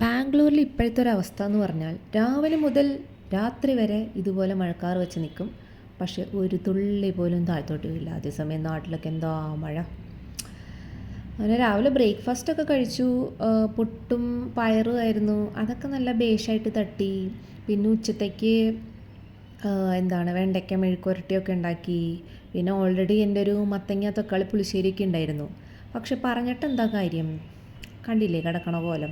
ബാംഗ്ലൂരിൽ ഇപ്പോഴത്തെ ഒരു അവസ്ഥ എന്ന് പറഞ്ഞാൽ രാവിലെ മുതൽ രാത്രി വരെ ഇതുപോലെ മഴക്കാറ് വെച്ച് നിൽക്കും. പക്ഷെ ഒരു തുള്ളി പോലും താഴത്തോട്ട് വീഴില്ല. അതേസമയം നാട്ടിലൊക്കെ എന്താ മഴ. അങ്ങനെ രാവിലെ ബ്രേക്ക്ഫാസ്റ്റൊക്കെ കഴിച്ചു. പുട്ടും പയറും ആയിരുന്നു. അതൊക്കെ നല്ല ബേഷായിട്ട് തട്ടി. പിന്നെ ഉച്ചത്തേക്ക് വെണ്ടയ്ക്ക മെഴുക്കുവരട്ടിയൊക്കെ ഉണ്ടാക്കി. പിന്നെ ഓൾറെഡി എൻ്റെ ഒരു മത്തങ്ങ തക്കാളി പുളിശ്ശേരിയൊക്കെ ഉണ്ടായിരുന്നു. പക്ഷെ പറഞ്ഞിട്ട് എന്താ കാര്യം, കണ്ടില്ലേ കിടക്കണ പോലെ.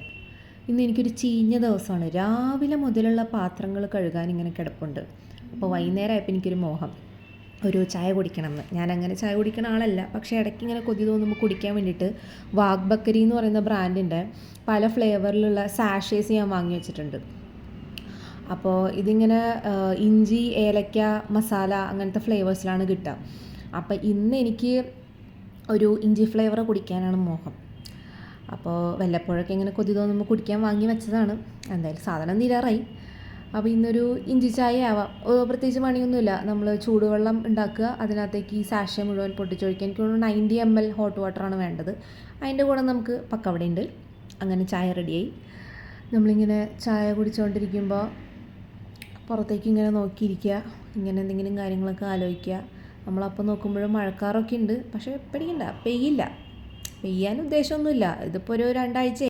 ഇന്ന് എനിക്കൊരു ചീഞ്ഞ ദിവസമാണ്. രാവിലെ മുതലുള്ള പാത്രങ്ങൾ കഴുകാൻ ഇങ്ങനെ കിടപ്പുണ്ട്. അപ്പോൾ വൈകുന്നേരമായപ്പോൾ എനിക്കൊരു മോഹം, ഒരു ചായ കുടിക്കണമെന്ന്. ഞാനങ്ങനെ ചായ കുടിക്കുന്ന ആളല്ല, പക്ഷേ ഇടയ്ക്ക് ഇങ്ങനെ കൊതി തോന്നുമ്പോൾ കുടിക്കാൻ വേണ്ടിയിട്ട് വാഗ് ബക്കരി എന്ന് പറയുന്ന ബ്രാൻഡിൻ്റെ പല ഫ്ലേവറിലുള്ള സാഷേസ് ഞാൻ വാങ്ങി വെച്ചിട്ടുണ്ട്. അപ്പോൾ ഇതിങ്ങനെ ഇഞ്ചി, ഏലക്ക, മസാല അങ്ങനത്തെ ഫ്ലേവേഴ്സിലാണ് കിട്ടുക. അപ്പോൾ ഇന്ന് എനിക്ക് ഒരു ഇഞ്ചി ഫ്ലേവർ കുടിക്കാനാണ് മോഹം. അപ്പോൾ വല്ലപ്പോഴൊക്കെ ഇങ്ങനെ കൊതി തോന്നുമ്പോൾ കുടിക്കാൻ വാങ്ങി വെച്ചതാണ്. എന്തായാലും സാധനം തീരാറായി. അപ്പോൾ ഇന്നൊരു ഇഞ്ചി ചായ ആവാം. പ്രത്യേകിച്ച് പണിയൊന്നുമില്ല. നമ്മൾ ചൂടുവെള്ളം ഉണ്ടാക്കുക, അതിനകത്തേക്ക് ഈ സാഷെ മുഴുവൻ പൊട്ടിച്ചൊഴിക്കുക. എനിക്ക് തോന്നുന്നു 90 ml ഹോട്ട് വാട്ടറാണ് വേണ്ടത്. അതിൻ്റെ കൂടെ നമുക്ക് പക്കവട ഉണ്ട്. അങ്ങനെ ചായ റെഡിയായി. നമ്മളിങ്ങനെ ചായ കുടിച്ചുകൊണ്ടിരിക്കുമ്പോൾ പുറത്തേക്ക് ഇങ്ങനെ നോക്കിയിരിക്കുക, ഇങ്ങനെ എന്തെങ്കിലും കാര്യങ്ങളൊക്കെ ആലോചിക്കുക. നമ്മളപ്പോൾ നോക്കുമ്പോഴും മഴക്കാറൊക്കെ ഉണ്ട്. പക്ഷേ പേടിക്കണ്ട, പെയ്യില്ല. പെയ്യാൻ ഉദ്ദേശമൊന്നുമില്ല. ഇതിപ്പോൾ ഒരു 2 ആഴ്ച